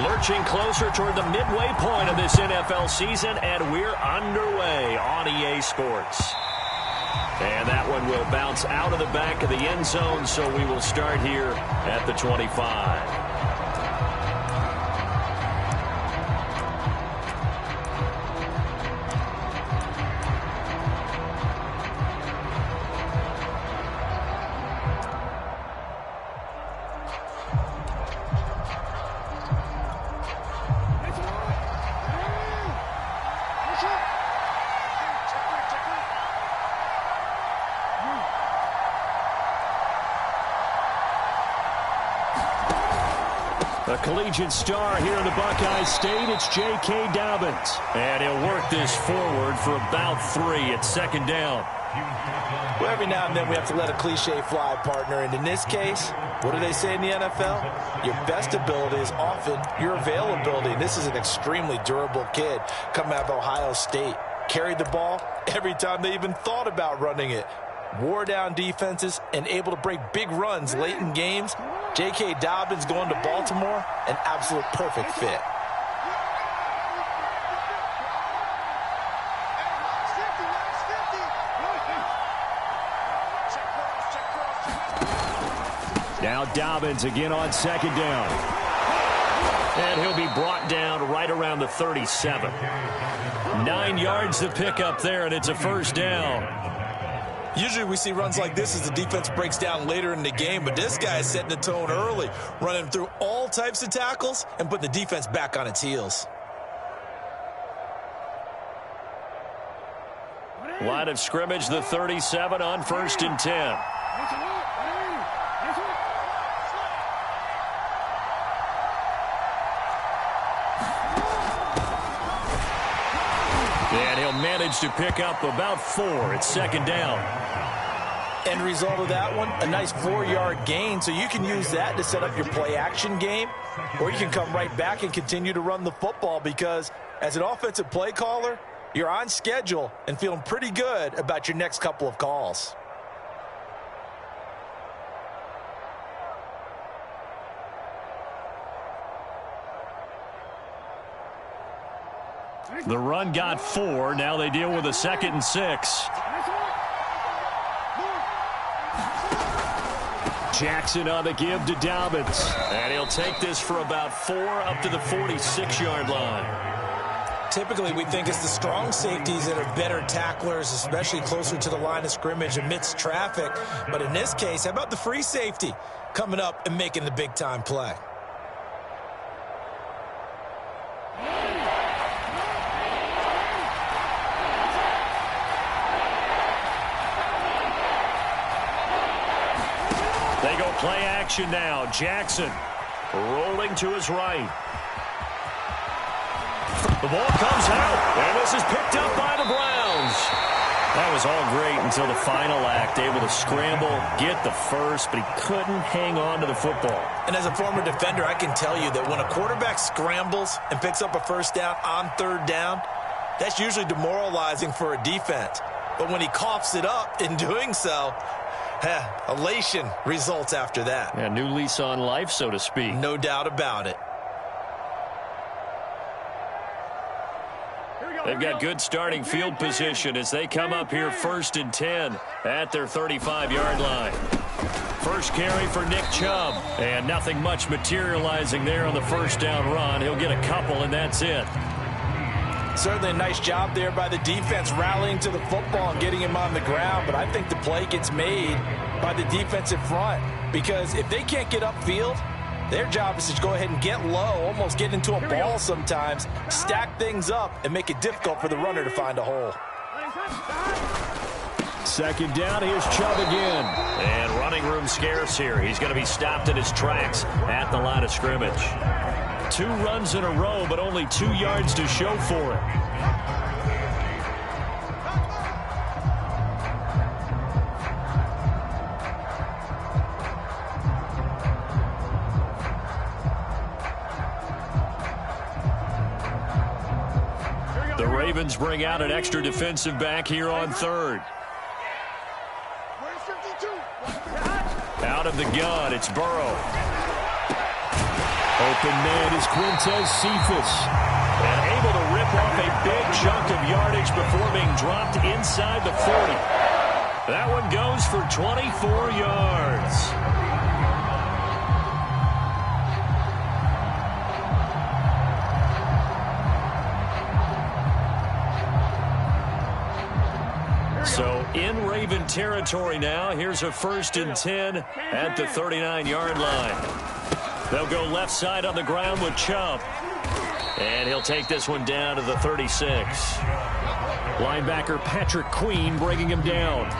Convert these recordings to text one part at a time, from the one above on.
Lurching closer toward the midway point of this NFL season, and we're underway on EA Sports. And that one will bounce out of the back of the end zone, so we will start here at the 25. A collegiate star here in the Buckeye State, it's J.K. Dobbins. And he'll work this forward for about 3 at second down. Well, every now and then we have to let a cliche fly, partner. And in this case, what do they say in the NFL? Your best ability is often your availability. And this is an extremely durable kid coming out of Ohio State. Carried the ball every time they even thought about running it. Wore down defenses and able to break big runs late in games. J.K. Dobbins going to Baltimore, an absolute perfect fit. Now Dobbins again on second down. And he'll be brought down right around the 37. 9 yards to pick up there, and it's a first down. Usually we see runs like this as the defense breaks down later in the game, but this guy is setting the tone early, running through all types of tackles and putting the defense back on its heels. Line of scrimmage, the 37 on 1st and 10. And he'll manage to pick up about 4 at second down. End result of that one, a nice 4-yard gain, so you can use that to set up your play-action game, or you can come right back and continue to run the football because as an offensive play caller, you're on schedule and feeling pretty good about your next couple of calls. The run got 4. Now they deal with a 2nd and 6. Jackson on the give to Dobbins. And he'll take this for about 4 up to the 46-yard line. Typically, we think it's the strong safeties that are better tacklers, especially closer to the line of scrimmage amidst traffic. But in this case, how about the free safety coming up and making the big-time play? They go play action now. Jackson rolling to his right. The ball comes out, and this is picked up by the Browns. That was all great until the final act, able to scramble, get the first, but he couldn't hang on to the football. And as a former defender, I can tell you that when a quarterback scrambles and picks up a first down on 3rd down, that's usually demoralizing for a defense. But when he coughs it up in doing so, elation results after that. Yeah, new lease on life, so to speak. No doubt about it. They've got good starting field position as they come up here 1st and 10 at their 35-yard line. First carry for Nick Chubb, and nothing much materializing there on the first down run. He'll get a couple, and that's it. Certainly a nice job there by the defense rallying to the football and getting him on the ground, but I think the play gets made by the defensive front because if they can't get upfield, their job is to go ahead and get low, almost get into a ball sometimes, stack things up, and make it difficult for the runner to find a hole. Second down, here's Chubb again. And running room scarce here. He's going to be stopped in his tracks at the line of scrimmage. 2 runs in a row, but only 2 yards to show for it. The Ravens bring out an extra defensive back here on 3rd. Out of the gun, it's Burrow. open man is Quintez Cephas. And able to rip off a big chunk of yardage before being dropped inside the 40. That one goes for 24 yards. So in Raven territory now. Here's a 1st and 10 at the 39-yard line. They'll go left side on the ground with Chubb. And he'll take this one down to the 36. Linebacker Patrick Queen bringing him down.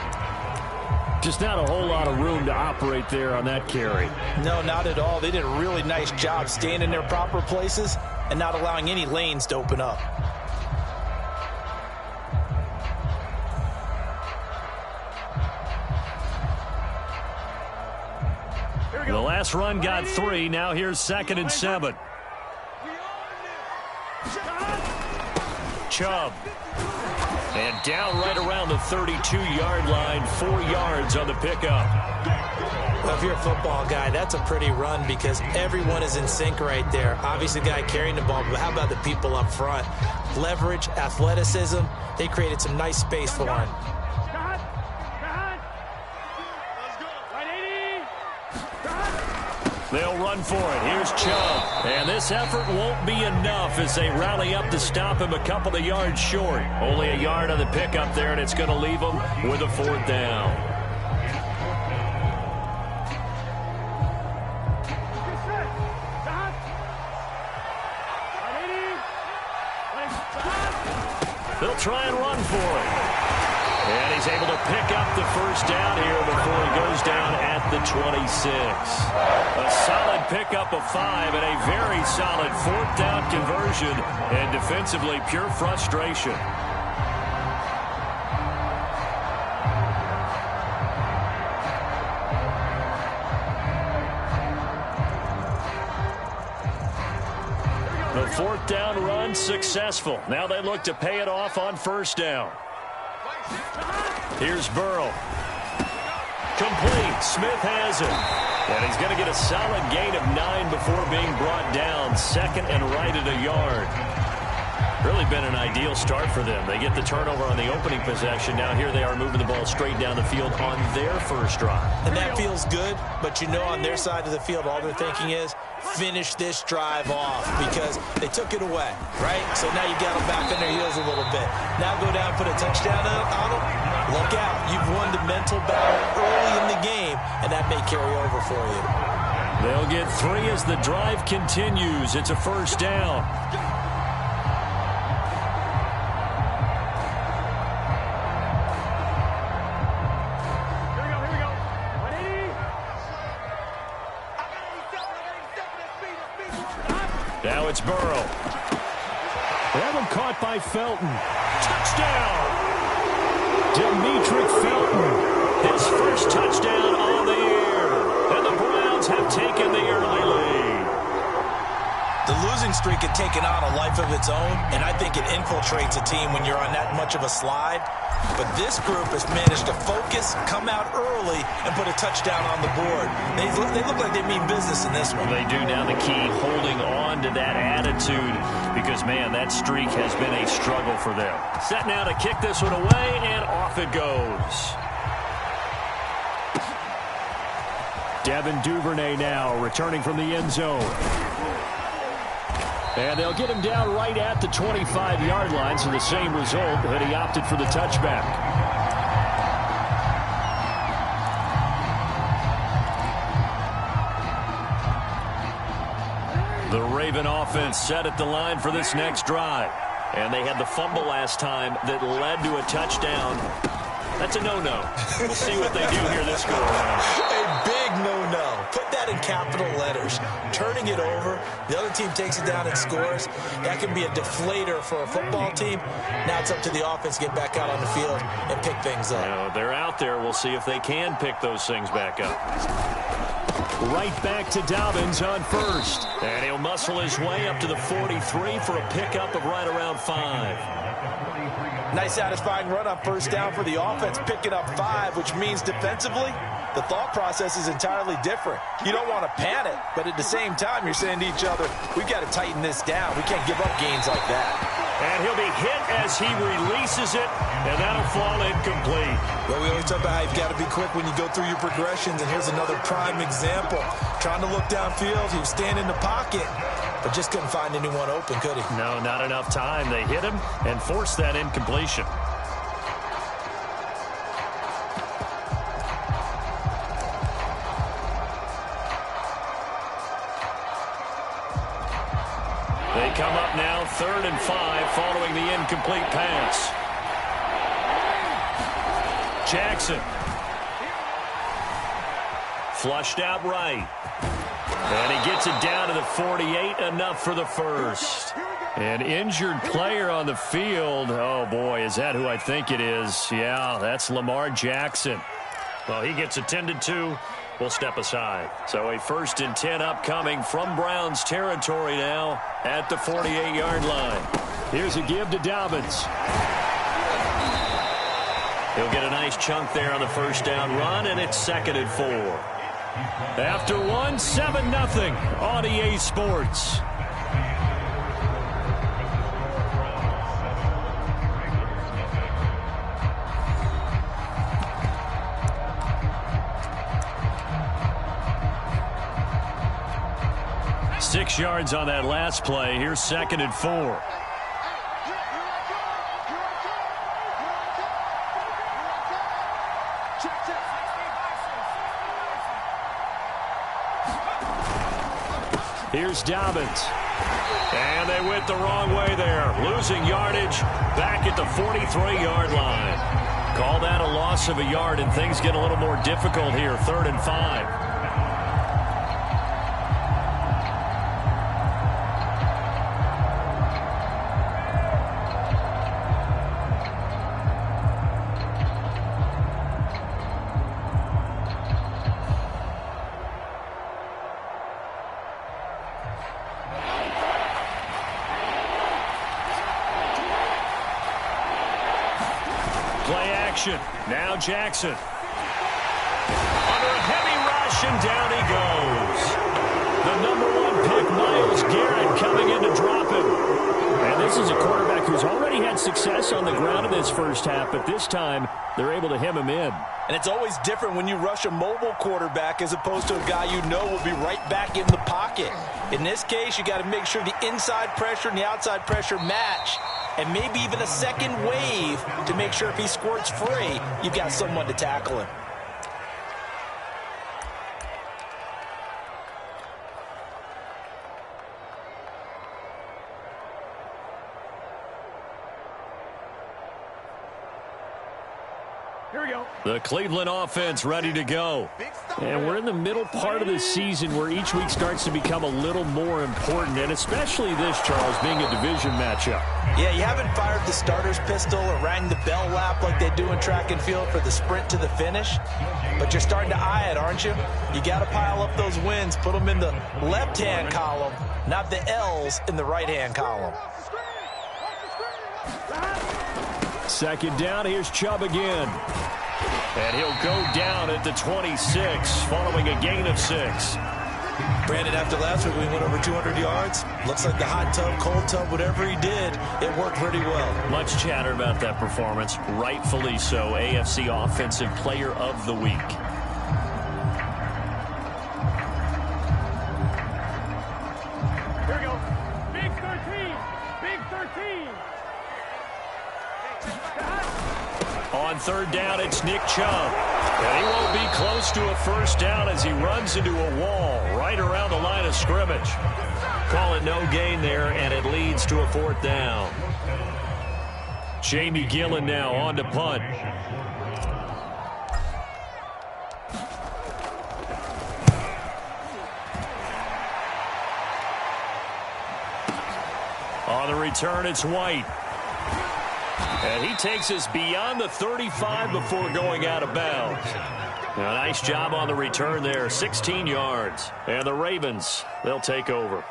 Just not a whole lot of room to operate there on that carry. No, not at all. They did a really nice job staying in their proper places and not allowing any lanes to open up. The last run got 3. Now here's 2nd and 7. Chubb. And down right around the 32-yard line. 4 yards on the pickup. Well, if you're a football guy, that's a pretty run because everyone is in sync right there. Obviously, the guy carrying the ball, but how about the people up front? Leverage, athleticism. They created some nice space for him. They'll run for it. Here's Chubb. And this effort won't be enough as they rally up to stop him a couple of yards short. Only a yard on the pickup there, and it's going to leave him with a 4th down. They'll try and run for it. And he's able to pick up the 1st down here before he goes down at the 26. A solid pickup of 5 and a very solid 4th down conversion. And defensively, pure frustration. The 4th down run successful. Now they look to pay it off on 1st down. Here's Burrow. Complete. Smith has it. And he's going to get a solid gain of 9 before being brought down. 2nd and right at a yard. Really been an ideal start for them. They get the turnover on the opening possession. Now here they are moving the ball straight down the field on their 1st drive. And that feels good, but you know on their side of the field all they're thinking is finish this drive off because they took it away, right? So now you got them back on their heels a little bit. Now go down, put a touchdown on them. Look out. You've won the mental battle early in the game, and that may carry over for you. They'll get 3 as the drive continues. It's a 1st down. Now it's Burrow. That one caught by Felton. Touchdown! Demetric Felton. His 1st touchdown on the year. And the Browns have taken the early lead. The losing streak had taken on a life of its own, and I think it infiltrates a team when you're on that much of a slide. But this group has managed to focus, come out early, and put a touchdown on the board. They look like they mean business in this one. They do. Now the key, holding on to that attitude because, man, that streak has been a struggle for them. Set now to kick this one away, and off it goes. Devin Duvernay now returning from the end zone. And they'll get him down right at the 25-yard line, so the same result, but he opted for the touchback. The Raven offense set at the line for this next drive. And they had the fumble last time that led to a touchdown. That's a no-no. We'll see what they do here this go-around. A big no-no. Put that in capital letters. Turning it over, the other team takes it down and scores. That can be a deflator for a football team. Now it's up to the offense to get back out on the field and pick things up. Now, they're out there. We'll see if they can pick those things back up. Right back to Dobbins on 1st. And he'll muscle his way up to the 43 for a pickup of right around 5. Nice satisfying run on 1st down for the offense, picking up 5, which means defensively, the thought process is entirely different. You don't want to panic, but at the same time, you're saying to each other, we've got to tighten this down. We can't give up gains like that. And he'll be hit as he releases it, and that'll fall incomplete. Well, we always talk about how you've got to be quick when you go through your progressions, and here's another prime example. Trying to look downfield, he was standing in the pocket, but just couldn't find anyone open, could he? No, not enough time. They hit him and forced that incompletion. They come up now 3rd and 5 following the incomplete pass. Jackson. Flushed out right. And he gets it down to the 48, enough for the first. An injured player on the field. Oh, boy, is that who I think it is? Yeah, that's Lamar Jackson. Well, he gets attended to. We'll step aside. So a 1st and 10 upcoming from Browns territory now at the 48-yard line. Here's a give to Dobbins. He'll get a nice chunk there on the first down run, and it's 2nd and 4. After one, 7-0 on EA Sports. Six yards on that last play. Here's 2nd and 4. Here's Dobbins. And they went the wrong way there. Losing yardage back at the 43-yard line. Call that a loss of a yard, and things get a little more difficult here. 3rd and 5. Now Jackson. Under a heavy rush, and down he goes. The #1 pick, Myles Garrett, coming in to drop him. And this is a quarterback who's already had success on the ground in this first half, but this time they're able to hem him in. And it's always different when you rush a mobile quarterback as opposed to a guy you know will be right back in the pocket. In this case, you got to make sure the inside pressure and the outside pressure match. And maybe even a second wave to make sure if he squirts free, you've got someone to tackle him. Here we go. The Cleveland offense ready to go. And we're in the middle part of the season where each week starts to become a little more important, and especially this, Charles, being a division matchup. Yeah, you haven't fired the starter's pistol or rang the bell lap like they do in track and field for the sprint to the finish, but you're starting to eye it, aren't you? You got to pile up those wins, put them in the left-hand column, not the L's in the right-hand column. 2nd down, here's Chubb again. And he'll go down at the 26 following a gain of 6. Brandon, after last week we went over 200 yards. Looks like the hot tub, cold tub, whatever he did, it worked pretty well. Much chatter about that performance. Rightfully so. AFC Offensive Player of the Week. Here we go. Big 13. Big 13. On 3rd down, it's Nick Chubb. And he won't be close to a first down as he runs into a wall right around the line of scrimmage. Call it no gain there, and it leads to a 4th down. Jamie Gillen now on to punt. On the return, it's White. And he takes us beyond the 35 before going out of bounds. A nice job on the return there, 16 yards. And the Ravens, they'll take over.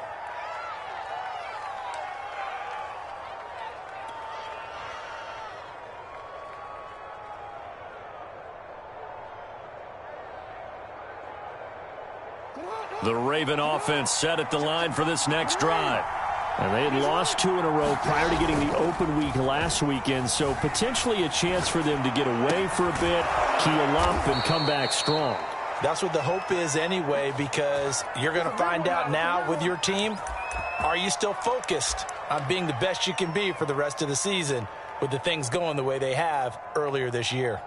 The Raven offense set at the line for this next drive. And they had lost 2 in a row prior to getting the open week last weekend, so potentially a chance for them to get away for a bit, keel up, and come back strong. That's what the hope is anyway, because you're going to find out now with your team, are you still focused on being the best you can be for the rest of the season with the things going the way they have earlier this year?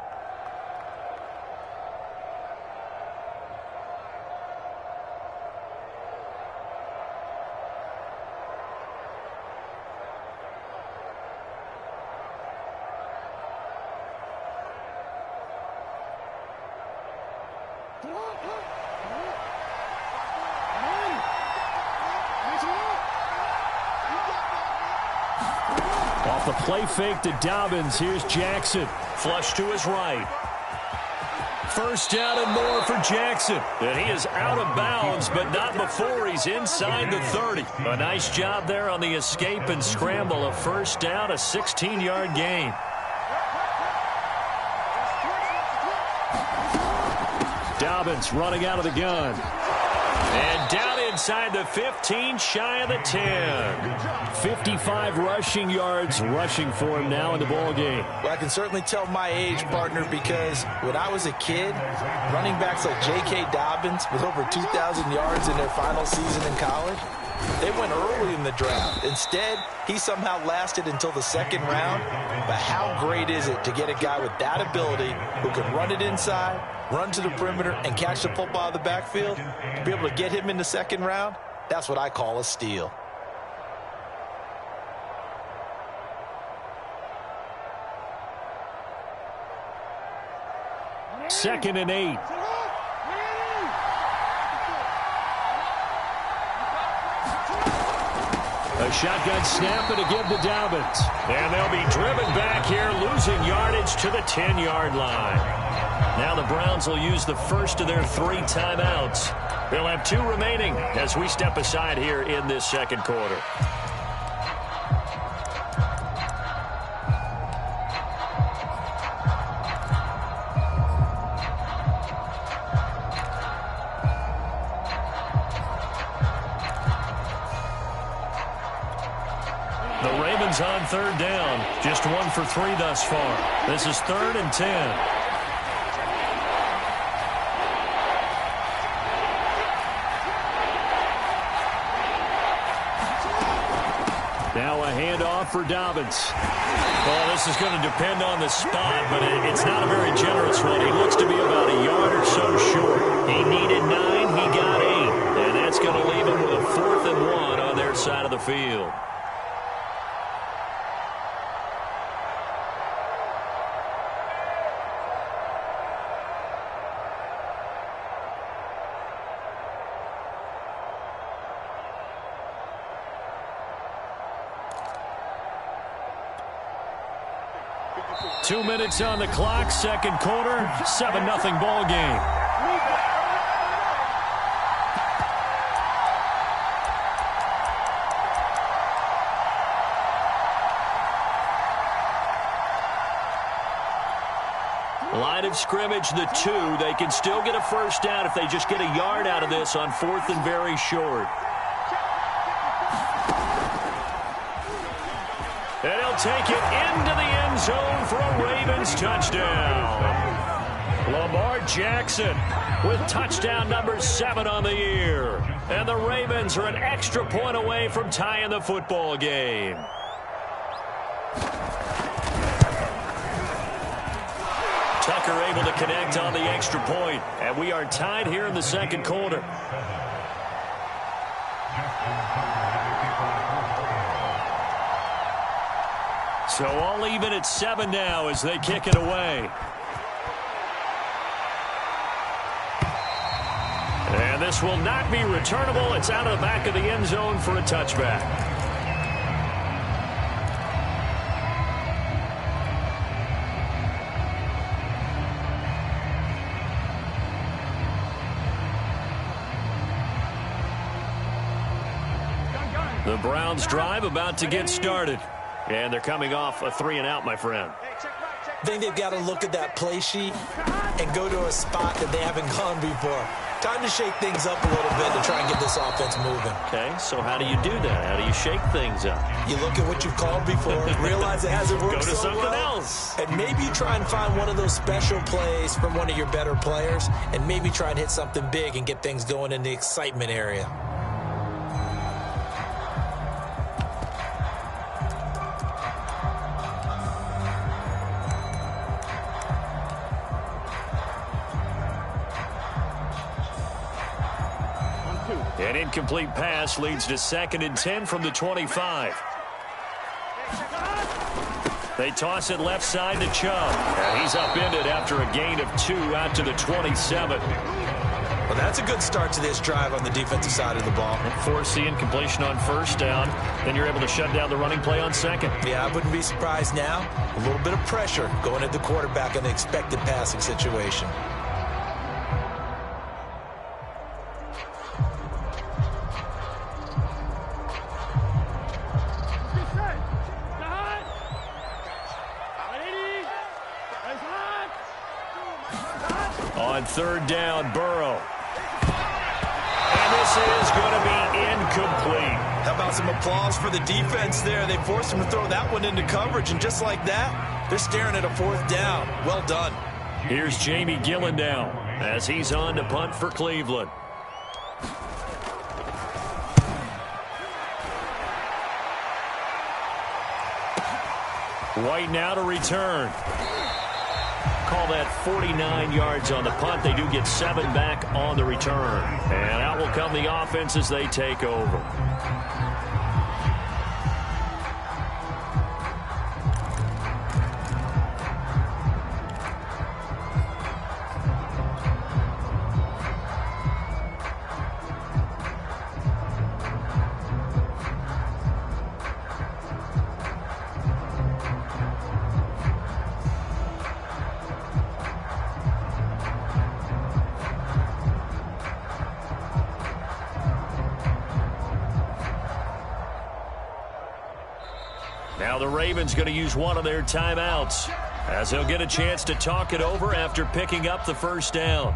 Off the play fake to Dobbins. Here's Jackson. Flush to his right. First down and more for Jackson. And he is out of bounds, but not before he's inside the 30. A nice job there on the escape and scramble. A first down, a 16-yard gain. Dobbins running out of the gun. And down inside the 15, shy of the 10. 55 rushing yards rushing for him now in the ball game. Well, I can certainly tell my age, partner, because when I was a kid, running backs like J.K. Dobbins with over 2,000 yards in their final season in college, they went early in the draft. Instead, he somehow lasted until the second round. But how great is it to get a guy with that ability who can run it inside, run to the perimeter, and catch the football out of the backfield? To be able to get him in the second round, that's what I call a steal. Second and 8. A shotgun snap and a give to Dobbins. And they'll be driven back here, losing yardage to the 10-yard line. Now the Browns will use the first of their 3 timeouts. They'll have 2 remaining as we step aside here in this second quarter. The Ravens on third down. Just 1 for 3 thus far. This is 3rd and 10. Now a handoff for Dobbins. Well, this is going to depend on the spot, but it's not a very generous one. He looks to be about a yard or so short. He needed 9, he got 8. And that's going to leave him with a 4th and 1 on their side of the field. Two minutes on the clock, second quarter, 7-0 ball game. Line of scrimmage, the 2. They can still get a first down if they just get a yard out of this on 4th and very short. And he'll take it into the end zone for a Ravens touchdown. Lamar Jackson with touchdown number 7 on the year. And the Ravens are an extra point away from tying the football game. Tucker able to connect on the extra point. And we are tied here in the second quarter. So all even at 7 now as they kick it away. And this will not be returnable. It's out of the back of the end zone for a touchback. The Browns drive about to get started. And they're coming off a 3-and-out, my friend. I think they've got to look at that play sheet and go to a spot that they haven't gone before. Time to shake things up a little bit to try and get this offense moving. Okay, so how do you do that? How do you shake things up? You look at what you've called before, realize it hasn't worked Go to so something well, else. and maybe try and find one of those special plays from one of your better players, and maybe try and hit something big and get things going in the excitement area. An incomplete pass leads to 2nd and 10 from the 25. They toss it left side to Chubb. And he's upended after a gain of 2 out to the 27. Well, that's a good start to this drive on the defensive side of the ball. Force the incompletion on 1st down. Then you're able to shut down the running play on 2nd. Yeah, I wouldn't be surprised now. A little bit of pressure going at the quarterback in the expected passing situation. On 3rd down, Burrow. And this is going to be incomplete. How about some applause for the defense there? They forced him to throw that one into coverage, and just like that, they're staring at a 4th down. Well done. Here's Jamie Gillen now as he's on to punt for Cleveland. White now to return. Call that 49 yards on the punt. They do get 7 back on the return. And out will come the offense as they take over. Now the Ravens going to use one of their timeouts as they'll get a chance to talk it over after picking up the 1st down.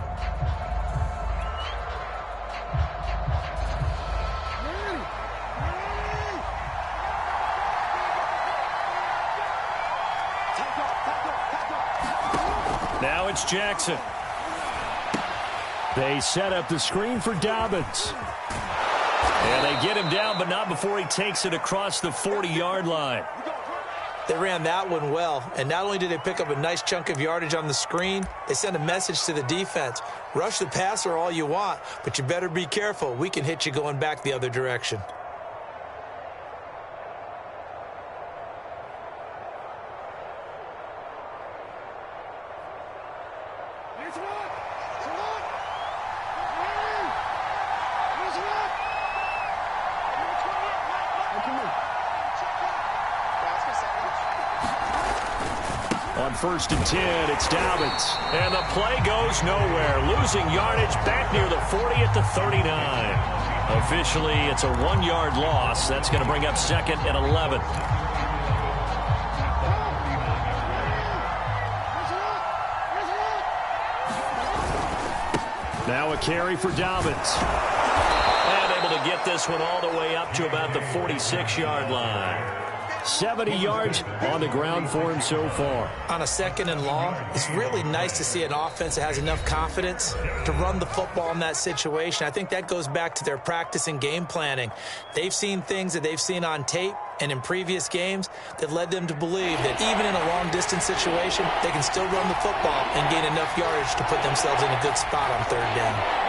Now it's Jackson. They set up the screen for Dobbins. And they get him down, but not before he takes it across the 40-yard line. They ran that one well, and not only did they pick up a nice chunk of yardage on the screen, they sent a message to the defense. Rush the passer all you want, but you better be careful. We can hit you going back the other direction. On 1st and 10, it's Dobbins. And the play goes nowhere. Losing yardage back near the 40 at the 39. Officially, it's a 1-yard loss. That's going to bring up 2nd and 11. Now a carry for Dobbins. And able to get this one all the way up to about the 46-yard line. 70 yards on the ground for him so far. On a 2nd and long, it's really nice to see an offense that has enough confidence to run the football in that situation. I think that goes back to their practice and game planning. They've seen things that they've seen on tape and in previous games that led them to believe that even in a long-distance situation, they can still run the football and gain enough yardage to put themselves in a good spot on 3rd down.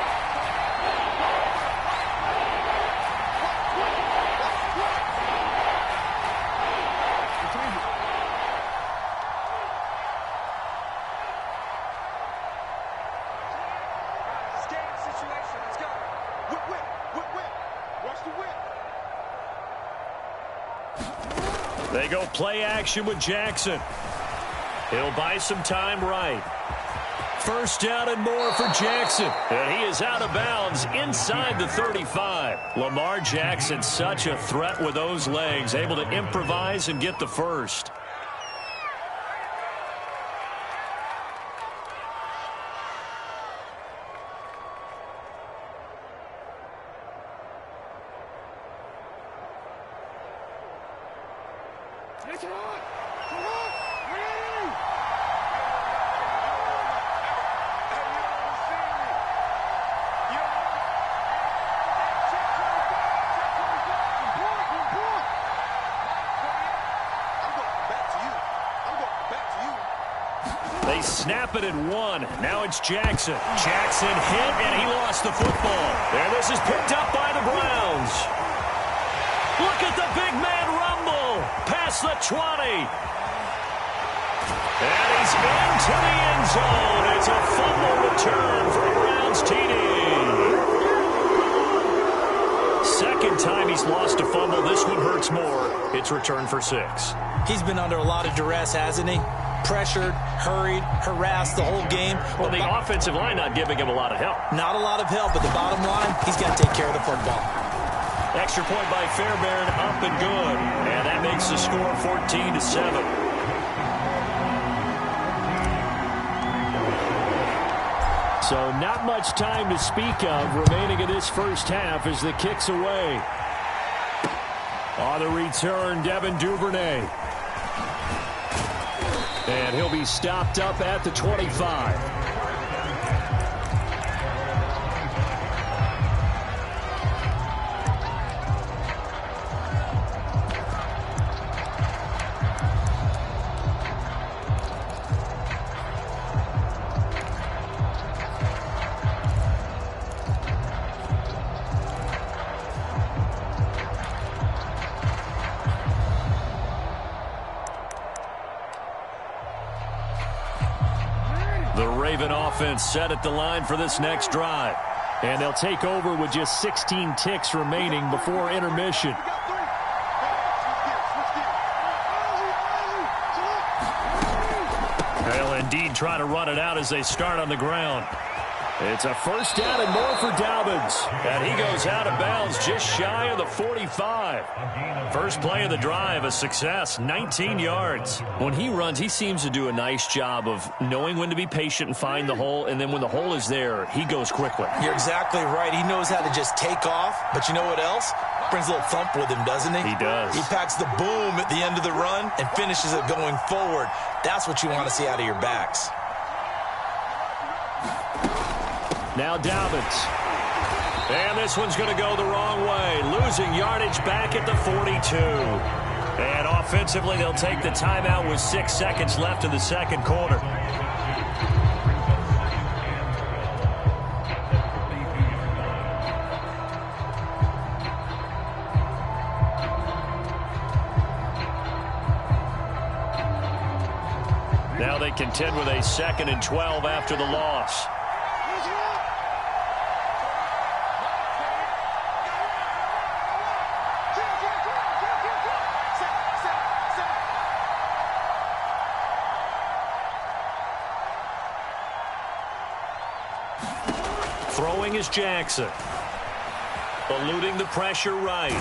They go play action with Jackson. He'll buy some time right. 1st down and more for Jackson. And he is out of bounds inside the 35. Lamar Jackson, such a threat with those legs, able to improvise and get the 1st. They snap it at 1. Now it's Jackson. Jackson hit, and he lost the football. And this is picked up by the Browns. Look at the big man rumble. Past the 20. And he's into the end zone. It's a fumble return for a Browns TD. Second time he's lost a fumble. This one hurts more. It's returned for 6. He's been under a lot of duress, hasn't he? Pressured, hurried, harassed the whole game. Well, the offensive line not giving him a lot of help. Not a lot of help, but the bottom line, he's got to take care of the football. Extra point by Fairbairn, up and good. And that makes the score 14-7. So not much time to speak of remaining in this first half as the kick's away. On the return, Devin Duvernay. And he'll be stopped up at the 25. The Raven offense set at the line for this next drive. And they'll take over with just 16 ticks remaining before intermission. They'll indeed try to run it out as they start on the ground. It's a first down and more for Dobbins. And he goes out of bounds just shy of the 45. First play of the drive, a success, 19 yards. When he runs, he seems to do a nice job of knowing when to be patient and find the hole, and then when the hole is there, he goes quickly. You're exactly right. He knows how to just take off, but you know what else? Brings a little thump with him, doesn't he? He does. He packs the boom at the end of the run and finishes it going forward. That's what you want to see out of your backs. Now Dobbins. And this one's going to go the wrong way. Losing yardage back at the 42. And offensively, they'll take the timeout with 6 seconds left in the second quarter. Now they contend with a 2nd and 12 after the loss. Throwing is Jackson. Eluding the pressure right.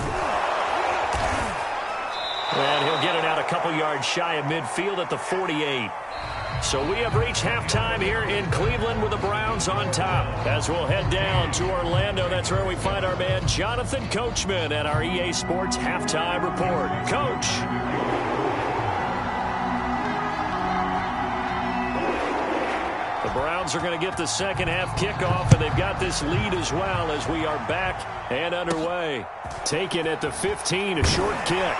And he'll get it out a couple yards shy of midfield at the 48. So we have reached halftime here in Cleveland with the Browns on top. As we'll head down to Orlando, that's where we find our man Jonathan Coachman at our EA Sports Halftime Report. Coach. The Browns are going to get the second half kickoff, and they've got this lead as well as we are back and underway. Taken at the 15, a short kick.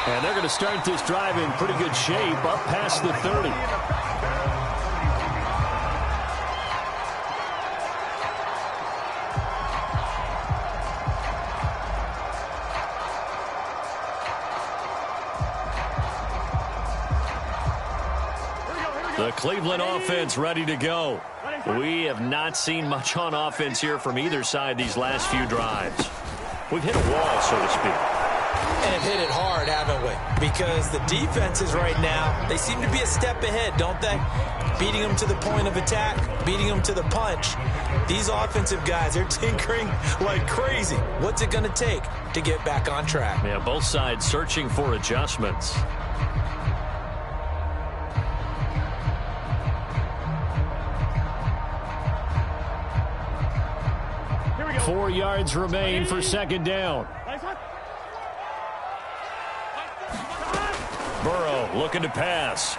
And they're going to start this drive in pretty good shape up past the 30. The Cleveland offense ready to go. We have not seen much on offense here from either side these last few drives. We've hit a wall, so to speak. And hit it hard, haven't we? Because the defenses right now, they seem to be a step ahead, don't they? Beating them to the point of attack, beating them to the punch. These offensive guys, they're tinkering like crazy. What's it going to take to get back on track? Yeah, both sides searching for adjustments. Here we go. 4 yards remain for second down. Burrow looking to pass.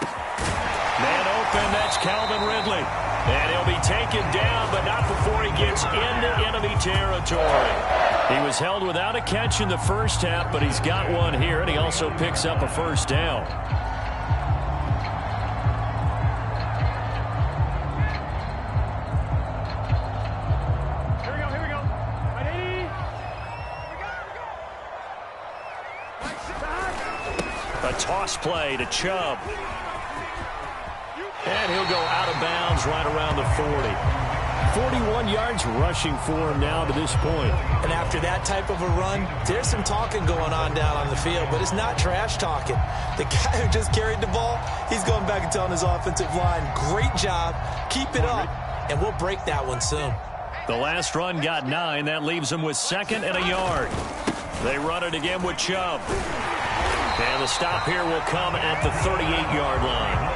Man open, that's Calvin Ridley. And he'll be taken down, but not before he gets into enemy territory. He was held without a catch in the first half, but he's got one here, and he also picks up a first down. Here we go. A toss play to Chubb. And he'll go out of bounds right around the 40. 41 yards rushing for him now to this point. And after that type of a run, there's some talking going on down on the field, but it's not trash talking. The guy who just carried the ball, he's going back and telling his offensive line, great job, keep it up, and we'll break that one soon. The last run got 9. That leaves him with 2nd and a yard. They run it again with Chubb. And the stop here will come at the 38-yard line.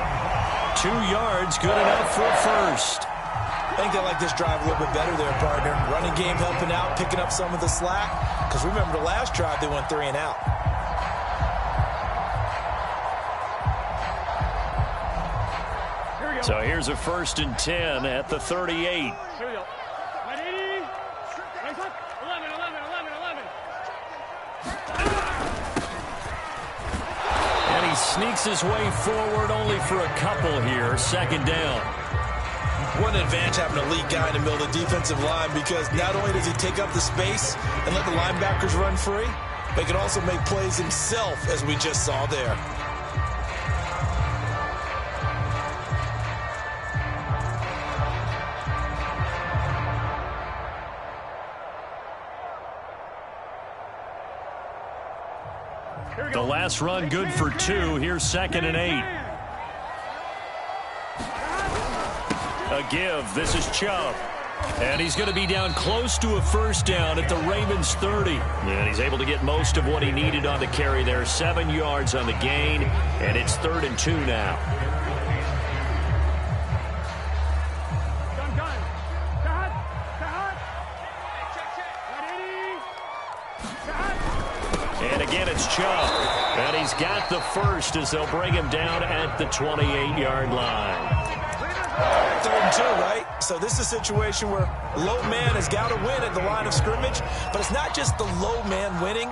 2 yards, good enough for a first. I think they like this drive a little bit better there, partner. Running game helping out, picking up some of the slack. Because remember the last drive, they went 3 and out. So here's a 1st and 10 at the 38. Here we go. 11. And he sneaks his way forward only for a couple here. 2nd down. What an advantage having a lead guy in the middle of the defensive line, because not only does he take up the space and let the linebackers run free, but he can also make plays himself, as we just saw there. The last run good for 2. Here's 2nd and 8. A give. This is Chubb. And he's going to be down close to a first down at the Ravens 30. And he's able to get most of what he needed on the carry there. 7 yards on the gain. And it's 3rd and 2 now. And again, it's Chubb. And he's got the first as they'll bring him down at the 28-yard line. 3rd and 2, right? So this is a situation where low man has got to win at the line of scrimmage, but it's not just the low man winning.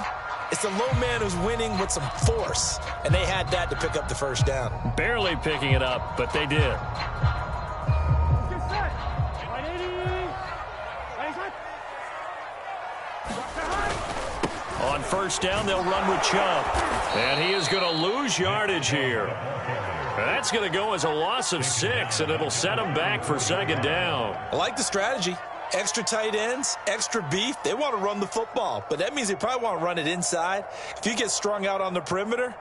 It's the low man who's winning with some force, and they had that to pick up the first down. Barely picking it up, but they did. On first down, they'll run with Chubb. And he is going to lose yardage here. That's going to go as a loss of 6, and it'll set him back for 2nd down. I like the strategy. Extra tight ends, extra beef. They want to run the football, but that means they probably want to run it inside. If you get strung out on the perimeter,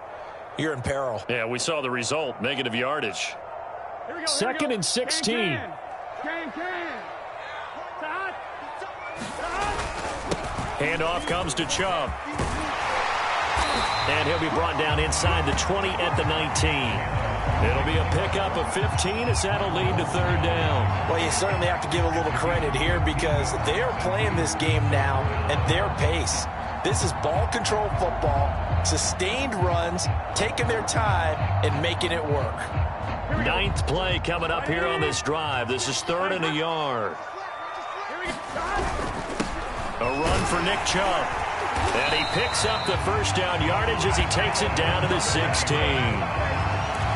you're in peril. Yeah, we saw the result, negative yardage. 2nd and 16. Handoff comes to Chubb. And he'll be brought down inside the 20 at the 19. It'll be a pickup of 15 as that'll lead to 3rd down. Well, you certainly have to give a little credit here because they are playing this game now at their pace. This is ball control football, sustained runs, taking their time and making it work. 9th play coming up here on this drive. This is 3rd and a yard. A run for Nick Chubb. And he picks up the first down yardage as he takes it down to the 16.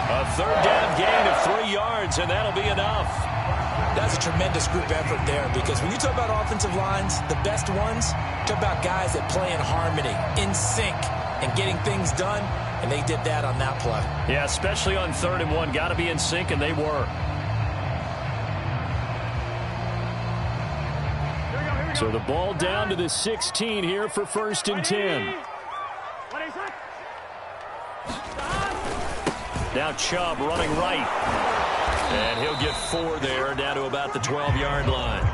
A 3rd down gain of 3 yards, and that'll be enough. That's a tremendous group effort there, because when you talk about offensive lines, the best ones, talk about guys that play in harmony, in sync, and getting things done, and they did that on that play. Yeah, especially on 3rd and 1. Got to be in sync, and they were. So the ball down to the 16 here for 1st and 10. Now Chubb running right. And he'll get 4 there, down to about the 12-yard line.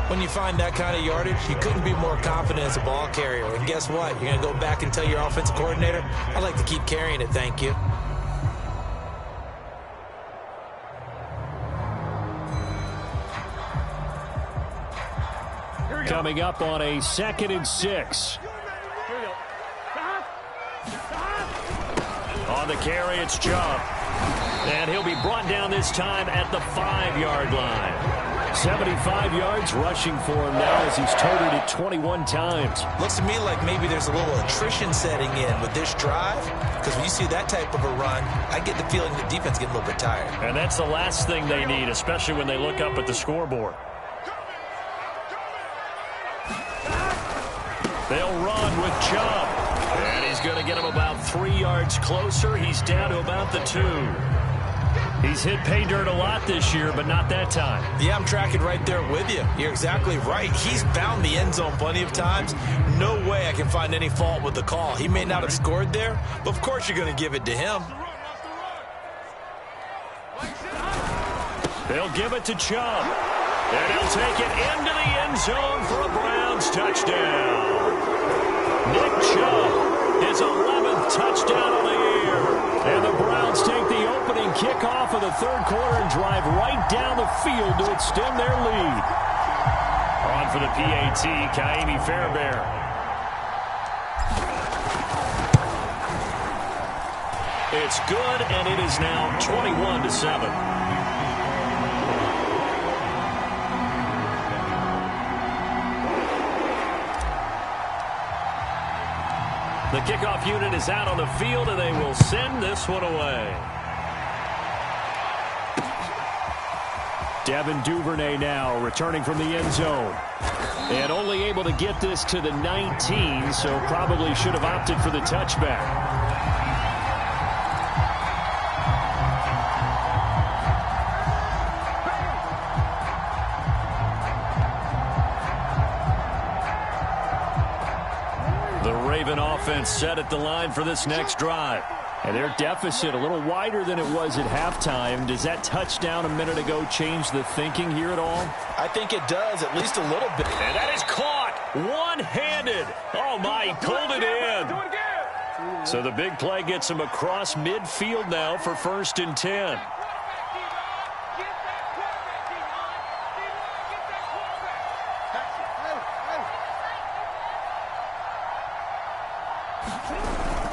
When you find that kind of yardage, you couldn't be more confident as a ball carrier. And guess what? You're going to go back and tell your offensive coordinator, I'd like to keep carrying it, thank you. Coming up on a 2nd and 6. On On the carry, it's Chubb. And he'll be brought down this time at the 5-yard line. 75 yards rushing for him now as he's toted it 21 times. Looks to me like maybe there's a little attrition setting in with this drive, because when you see that type of a run, I get the feeling the defense getting a little bit tired. And that's the last thing they need, especially when they look up at the scoreboard. They'll run with Chubb. And he's going to get him about 3 yards closer. He's down to about the 2. He's hit pay dirt a lot this year, but not that time. Yeah, I'm tracking right there with you. You're exactly right. He's found the end zone plenty of times. No way I can find any fault with the call. He may not have scored there, but of course you're going to give it to him. They'll give it to Chubb. And he'll take it into the end zone for a Browns touchdown. Nick Chubb, his 11th touchdown on the year. And the Browns take the opening kickoff of the third quarter and drive right down the field to extend their lead. On for the PAT, Kaimi Fairbairn. It's good, and it is now 21-7. The kickoff unit is out on the field, and they will send this one away. Devin Duvernay now returning from the end zone. And only able to get this to the 19, so probably should have opted for the touchback. Offense set at the line for this next drive. And their deficit a little wider than it was at halftime. Does that touchdown a minute ago change the thinking here at all? I think it does, at least a little bit. And that is caught one-handed. Oh, my, he pulled it in. So the big play gets him across midfield now for 1st and 10.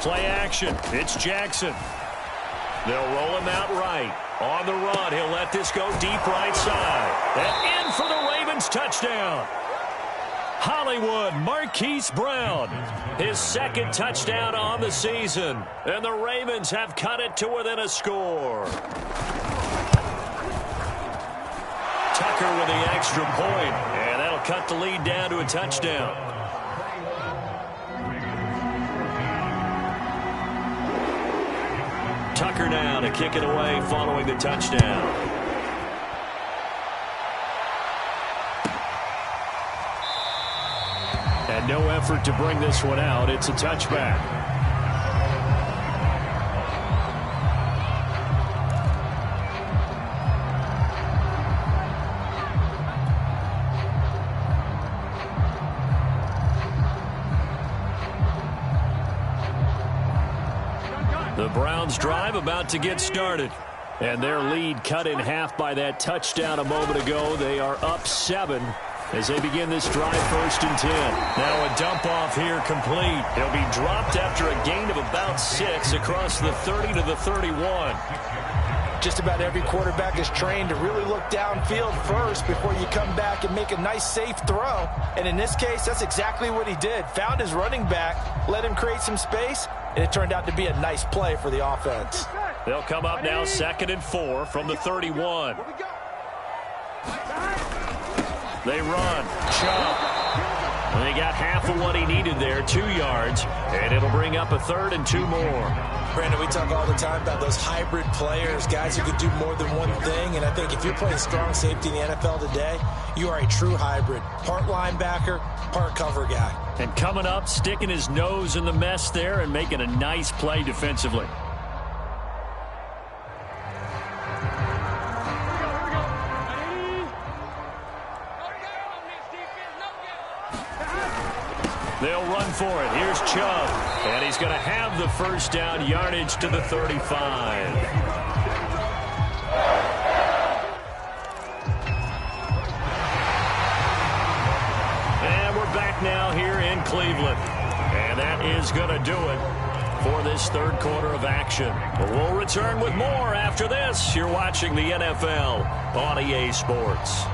Play action. It's Jackson. They'll roll him out right. On the run, he'll let this go deep right side. And in for the Ravens touchdown. Hollywood Marquise Brown. His 2nd touchdown on the season. And the Ravens have cut it to within a score. Tucker with the extra point. And that'll cut the lead down to a touchdown. Tucker now to kick it away following the touchdown. And no effort to bring this one out. It's a touchback. The Browns drive about to get started. And their lead cut in half by that touchdown a moment ago. They are up 7 as they begin this drive 1st and 10. Now a dump off here complete. He'll be dropped after a gain of about 6 across the 30 to the 31. Just about every quarterback is trained to really look downfield first before you come back and make a nice, safe throw. And in this case, that's exactly what he did. Found his running back, let him create some space, and it turned out to be a nice play for the offense. They'll come up now 2nd and 4 from the 31. They run. Chubb. And they got half of what he needed there, 2 yards. And it'll bring up a 3rd and 2 more. Brandon, we talk all the time about those hybrid players, guys who can do more than one thing. And I think if you're playing strong safety in the NFL today, you are a true hybrid. Part linebacker, part cover guy. And coming up, sticking his nose in the mess there and making a nice play defensively. They'll run for it. Here's Chubb. And he's going to have the 1st down, yardage to the 35. And we're back now here in Cleveland. And that is going to do it for this third quarter of action. We'll return with more after this. You're watching the NFL on EA Sports.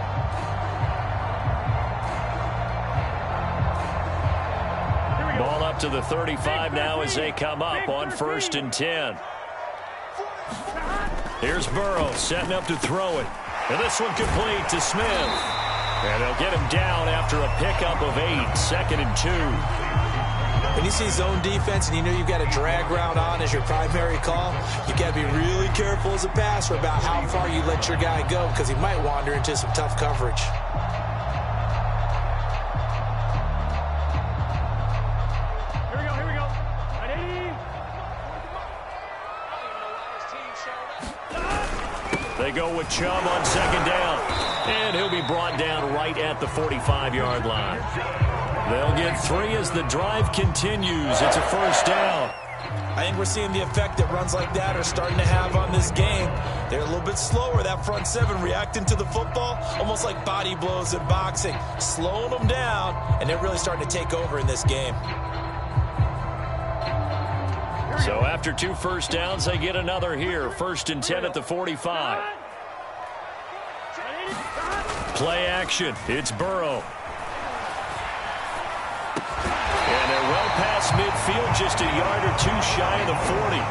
Ball up to the 35 now as they come up on 1st and 10. Here's Burrow setting up to throw it. And this one complete to Smith. And they'll get him down after a pickup of 8, 2nd and 2. When you see zone defense and you know you've got a drag route on as your primary call, you've got to be really careful as a passer about how far you let your guy go because he might wander into some tough coverage. Here we go. Ready? They go with Chubb on 2nd down. And he'll be brought down right at the 45-yard line. They'll get 3 as the drive continues. It's a 1st down. I think we're seeing the effect that runs like that are starting to have on this game. They're a little bit slower, that front 7, reacting to the football, almost like body blows in boxing, slowing them down, and they're really starting to take over in this game. So after 2 first downs, they get another here. 1st and 10 at the 45. Play action. It's Burrow. And they're well past midfield, just a yard or 2 shy of the 40.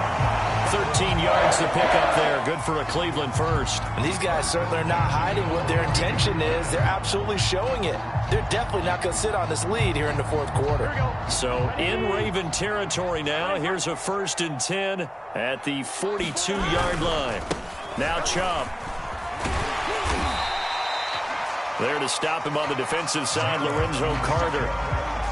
13 yards to pick up there. Good for a Cleveland first. And these guys certainly are not hiding what their intention is. They're absolutely showing it. They're definitely not going to sit on this lead here in the 4th quarter. So in Raven territory now. Here's a 1st and 10 at the 42-yard line. Now Chubb. There to stop him on the defensive side, Lorenzo Carter.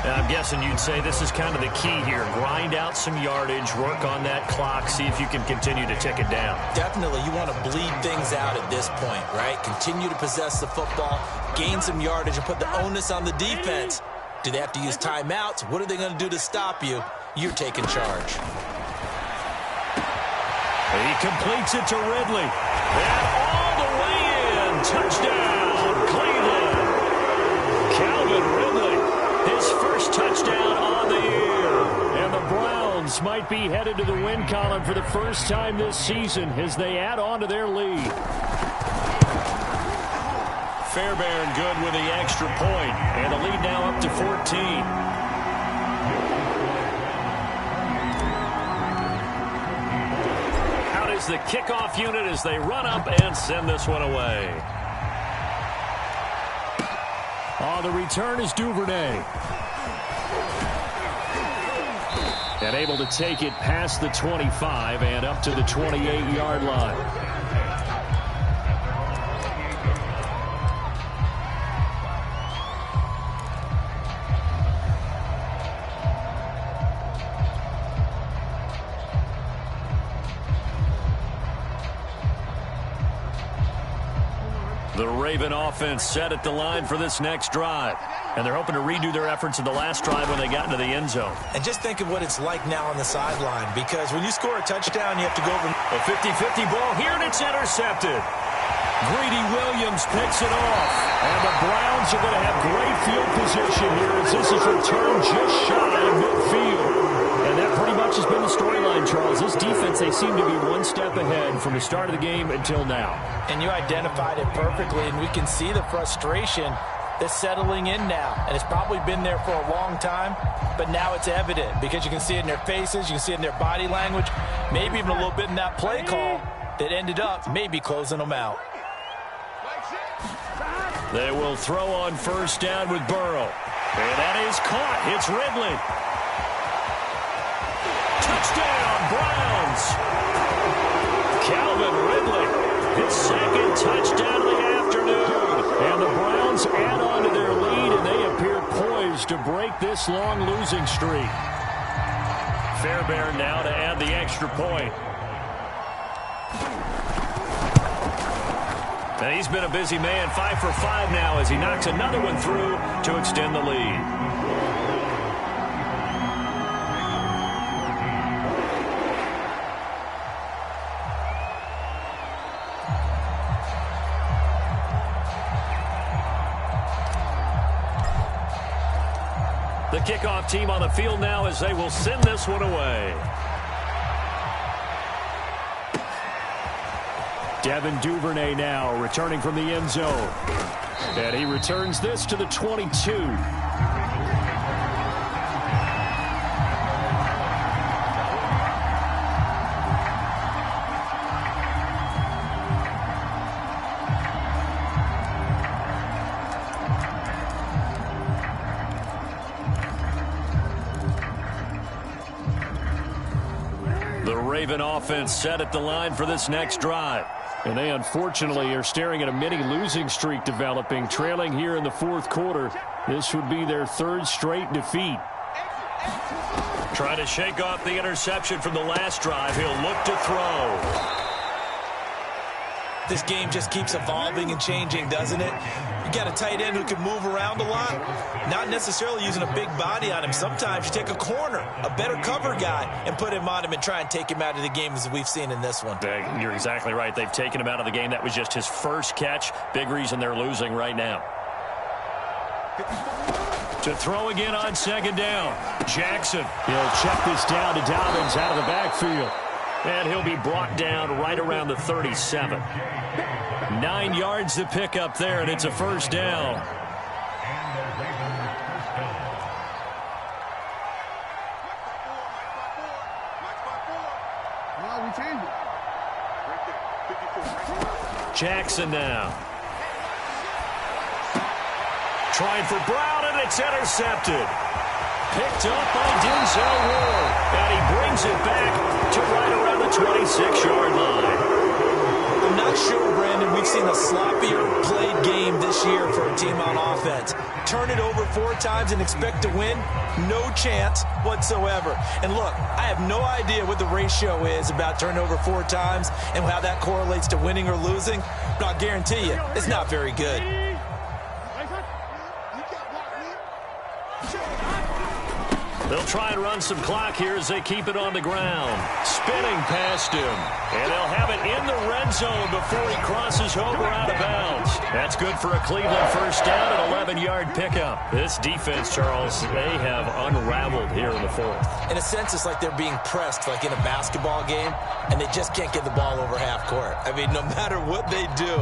And I'm guessing you'd say this is kind of the key here. Grind out some yardage, work on that clock, see if you can continue to tick it down. Definitely, you want to bleed things out at this point, right? Continue to possess the football, gain some yardage, and put the onus on the defense. Do they have to use timeouts? What are they going to do to stop you? You're taking charge. He completes it to Ridley. And all the way in. Touchdown, Cleveland. Calvin Ridley, his first touchdown on the year. And the Browns might be headed to the win column for the first time this season as they add on to their lead. Fairbairn good with the extra point. And the lead now up to 14. The kickoff unit as they run up and send this one away. The return is Duvernay. And able to take it past the 25 and up to the 28-yard line. The Raven offense set at the line for this next drive. And they're hoping to redo their efforts in the last drive when they got into the end zone. And just think of what it's like now on the sideline, because when you score a touchdown, you have to go over. A 50-50 ball here, and it's intercepted. Greedy Williams picks it off. And the Browns are going to have great field position here as this is returned just shy of midfield. And that pretty much has been the storyline, Charles. This defense, they seem to be one step ahead from the start of the game until now. And you identified it perfectly, and we can see the frustration that's settling in now. And it's probably been there for a long time, but now it's evident because you can see it in their faces, you can see it in their body language, maybe even a little bit in that play call that ended up maybe closing them out. They will throw on first down with Burrow. And that is caught. It's Ridley. Touchdown, Browns. Calvin Ridley, his second touchdown of the afternoon. And the Browns add on to their lead, and they appear poised to break this long losing streak. Fairbairn now to add the extra point. And he's been a busy man, 5 for 5 now as he knocks another one through to extend the lead. The kickoff team on the field now as they will send this one away. Devin Duvernay now returning from the end zone. And he returns this to the 22. The Raven offense set at the line for this next drive. And they unfortunately are staring at a mini losing streak developing, trailing here in the fourth quarter. This would be their third straight defeat. Trying to shake off the interception from the last drive. He'll look to throw. This game just keeps evolving and changing, doesn't it? You got a tight end who can move around a lot, not necessarily using a big body on him. Sometimes you take a corner, a better cover guy, and put him on him and try and take him out of the game as we've seen in this one. You're exactly right. They've taken him out of the game. That was just his first catch. Big reason they're losing right now. To throw again on second down. Jackson. He'll check this down to Dobbins out of the backfield. And he'll be brought down right around the 37. 9 yards to pick up there, and it's a first down. Jackson now. Trying for Brown, and it's intercepted. Picked up by Denzel Ward. And he brings it back to right around the 26-yard line. I'm not sure, Brandon, we've seen a sloppier played game this year for a team on offense. Turn it over 4 times and expect to win? No chance whatsoever. And look, I have no idea what the ratio is about turning over 4 times and how that correlates to winning or losing, but I'll guarantee you, it's not very good. They'll try and run some clock here as they keep it on the ground. Spinning past him. And they'll have it in the red zone before he crosses over out of bounds. That's good for a Cleveland first down, an 11-yard pickup. This defense, Charles, they have unraveled here in the fourth. In a sense, it's like they're being pressed like in a basketball game, and they just can't get the ball over half court. I mean, no matter what they do,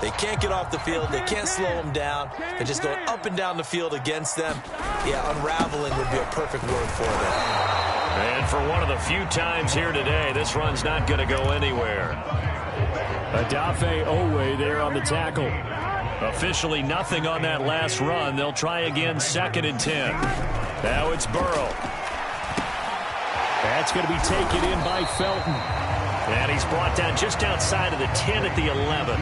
they can't get off the field. They can't slow them down. They're just going up and down the field against them. Yeah, unraveling would be a perfect word for them. And for one of the few times here today, this run's not going to go anywhere. Adafe Owe there on the tackle. Officially nothing on that last run. They'll try again, 2nd and 10. Now it's Burrow. That's going to be taken in by Felton. And he's brought down just outside of the 10 at the 11.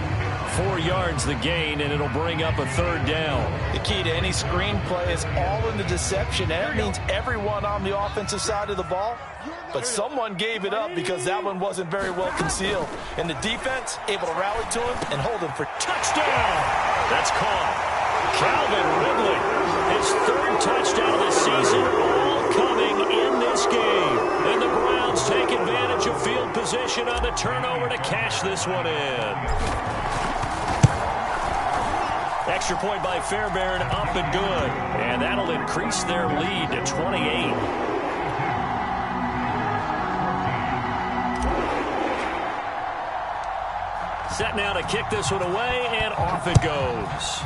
4 yards the gain, and it'll bring up a 3rd down. The key to any screenplay is all in the deception. That means everyone on the offensive side of the ball, but someone gave it up because that one wasn't very well concealed. And the defense able to rally to him and hold him for touchdown. That's caught. Calvin Ridley, his 3rd touchdown of the season, all coming in this game. And the Browns take advantage of field position on the turnover to cash this one in. Extra point by Fairbairn, up and good. And that'll increase their lead to 28. Set now to kick this one away, and off it goes.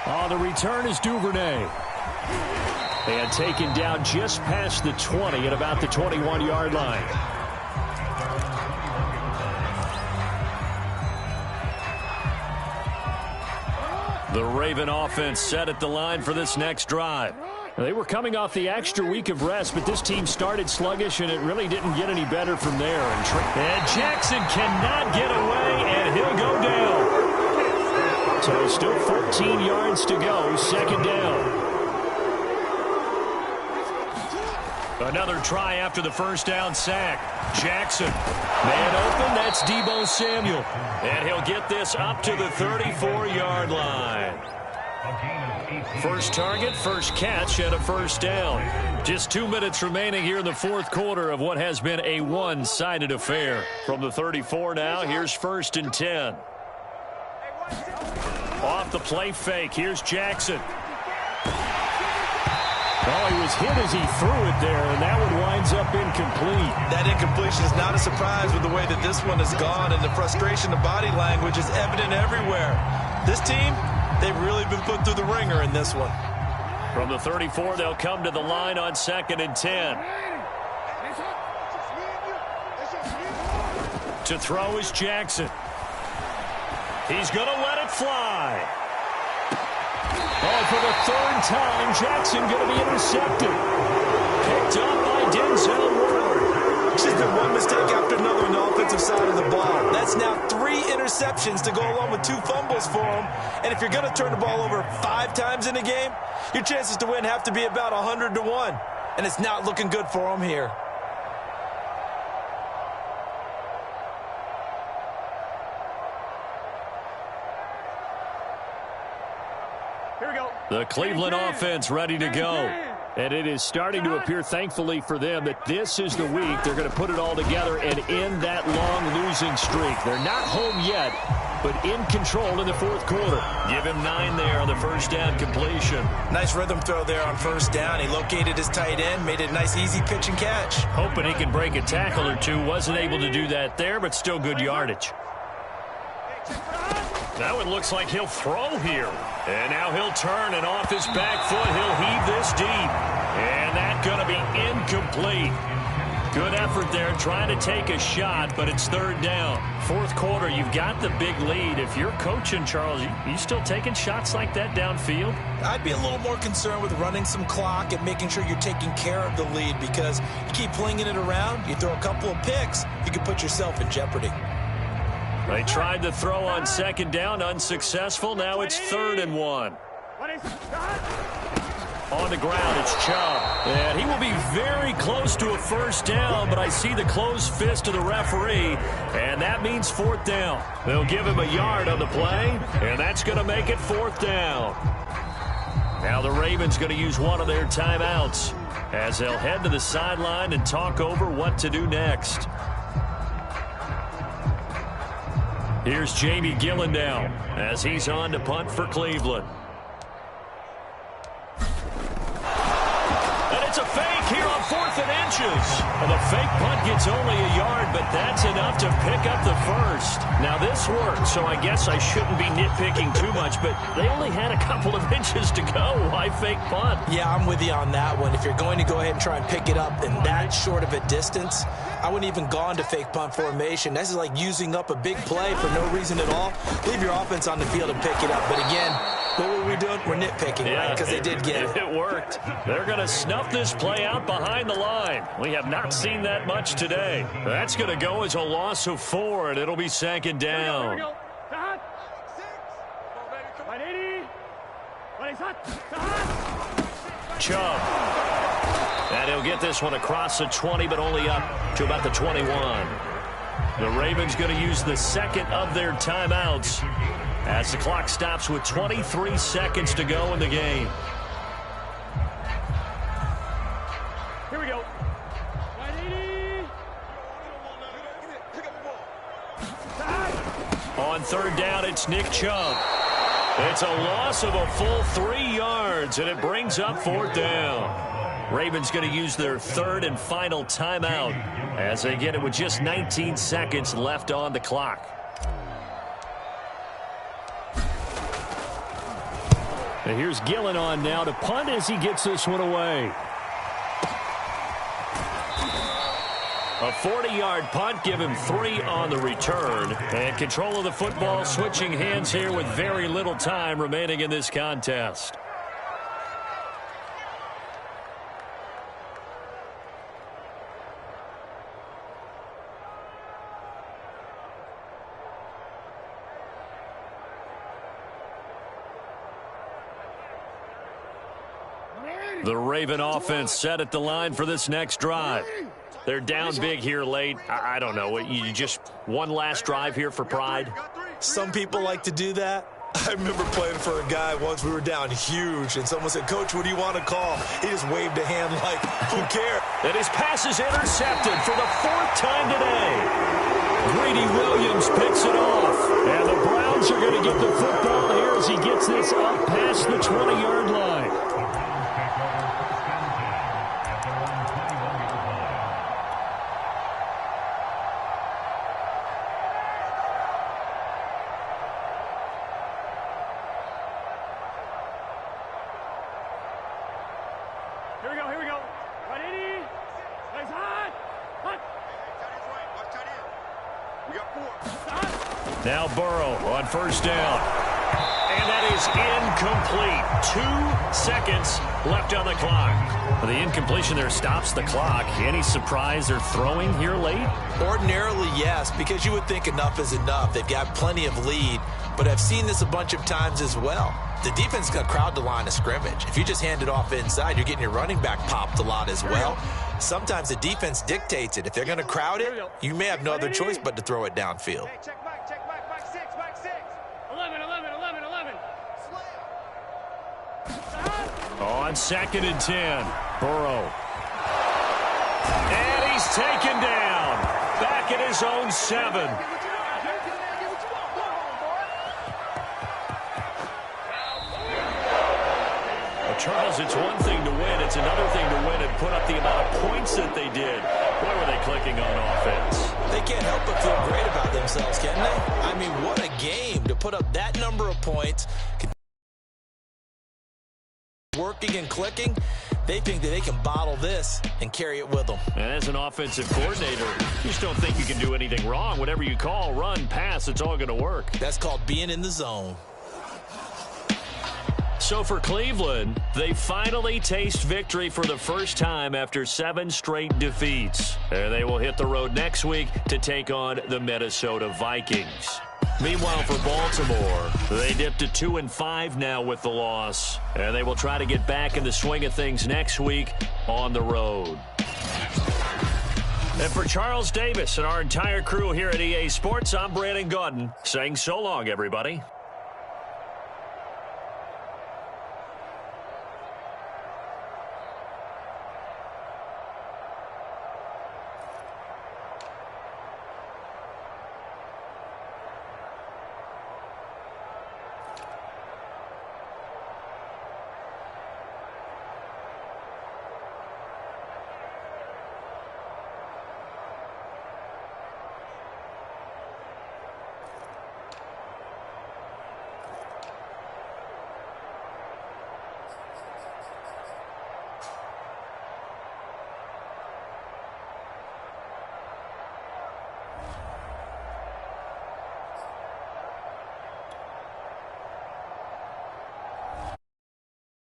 On the return is Duvernay. And taken down just past the 20 at about the 21-yard line. The Raven offense set at the line for this next drive. They were coming off the extra week of rest, but this team started sluggish, and it really didn't get any better from there. And Jackson cannot get away, and he'll go down. So still 14 yards to go, 2nd down. Another try after the first down sack. Jackson, man open, that's Deebo Samuel. And he'll get this up to the 34-yard line. First target, first catch, and a first down. Just 2 minutes remaining here in the fourth quarter of what has been a one-sided affair. From the 34 now, here's 1st and 10. Off the play fake, here's Jackson. Oh, he was hit as he threw it there, and that one winds up incomplete. That incompletion is not a surprise with the way that this one has gone, and the frustration of body language is evident everywhere. This team, they've really been put through the ringer in this one. From the 34, they'll come to the line on 2nd and 10. To throw is Jackson. He's going to let it fly. Oh, for the third time, Jackson going to be intercepted. Picked up by Denzel Ward. It's just been one mistake after another on the offensive side of the ball. That's now 3 interceptions to go along with 2 fumbles for him. And if you're going to turn the ball over 5 times in a game, your chances to win have to be about 100 to 1. And it's not looking good for him here. The Cleveland offense ready to go. And it is starting to appear, thankfully for them, that this is the week they're going to put it all together and end that long losing streak. They're not home yet, but in control in the 4th quarter. Give him 9 there on the first down completion. Nice rhythm throw there on first down. He located his tight end, made it a nice easy pitch and catch. Hoping he can break a tackle or two. Wasn't able to do that there, but still good yardage. That one looks like he'll throw here. And now he'll turn, and off his back foot, he'll heave this deep. And that's going to be incomplete. Good effort there trying to take a shot, but it's 3rd down. 4th quarter, you've got the big lead. If you're coaching, Charles, you still taking shots like that downfield? I'd be a little more concerned with running some clock and making sure you're taking care of the lead, because you keep flinging it around, you throw a couple of picks, you can put yourself in jeopardy. They tried to throw on 2nd down, unsuccessful. Now it's 3rd and 1. On the ground, it's Chubb. And he will be very close to a first down, but I see the closed fist of the referee, and that means 4th down. They'll give him a yard on the play, and that's going to make it 4th down. Now the Ravens going to use one of their timeouts as they'll head to the sideline and talk over what to do next. Here's Jamie Gillen now as he's on to punt for Cleveland. And it's a fake here on 4th and inches. Well, the fake punt gets only a yard, but that's enough to pick up the first. Now, this worked, so I guess I shouldn't be nitpicking too much, but they only had a couple of inches to go. Why fake punt? Yeah, I'm with you on that one. If you're going to go ahead and try and pick it up in that short of a distance, I wouldn't even gone to fake punt formation. This is like using up a big play for no reason at all. Leave your offense on the field and pick it up. But again, what were we doing? We're nitpicking, right? Because they did get it. It worked. They're going to snuff this play out behind the line. We have not seen that much today. That's going to go as a loss of 4, and it'll be 2nd down. Chubb. And he'll get this one across the 20, but only up to about the 21. The Ravens going to use the 2nd of their timeouts as the clock stops with 23 seconds to go in the game. Here we go. On 3rd down, it's Nick Chubb. It's a loss of a full 3 yards, and it brings up 4th down. Ravens going to use their 3rd and final timeout as they get it with just 19 seconds left on the clock. And here's Gillen on now to punt as he gets this one away. A 40-yard punt, give him 3 on the return. And control of the football switching hands here with very little time remaining in this contest. The Raven offense set at the line for this next drive. They're down big here late. I don't know. You just one last drive here for pride? Some people like to do that. I remember playing for a guy once. We were down huge, and someone said, "Coach, what do you want to call?" He just waved a hand like, who cares? And his pass is intercepted for the 4th time today. Greedy Williams picks it off. And the Browns are going to get the football here as he gets this up past the 20-yard line. Here we go, here we go. Ready? Nice, hot. Hot. We got 4. Now Burrow on first down. And that is incomplete. 2 seconds left on the clock. The incompletion there stops the clock. Any surprise they're throwing here late? Ordinarily, yes, because you would think enough is enough. They've got plenty of lead, but I've seen this a bunch of times as well. The defense got crowd the line of scrimmage. If you just hand it off inside, you're getting your running back popped a lot as well. Sometimes the defense dictates it. If they're going to crowd it, you may have no other choice but to throw it downfield. Hey, check back, back 6, back 6. 11. On 2nd and 10, Burrow. And he's taken down. Back at his own 7. Well, Charles, it's one thing to win. It's another thing to win and put up the amount of points that they did. Boy, were they clicking on offense. They can't help but feel great about themselves, can they? I mean, what a game to put up that number of points. Working and clicking, they think that they can bottle this and carry it with them. And as an offensive coordinator, you just don't think you can do anything wrong. Whatever you call, run, pass, it's all going to work. That's called being in the zone. So for Cleveland, they finally taste victory for the first time after 7 straight defeats. And they will hit the road next week to take on the Minnesota Vikings. Meanwhile, for Baltimore, they dipped to 2-5 now with the loss. And they will try to get back in the swing of things next week on the road. And for Charles Davis and our entire crew here at EA Sports, I'm Brandon Gaudin saying so long, everybody.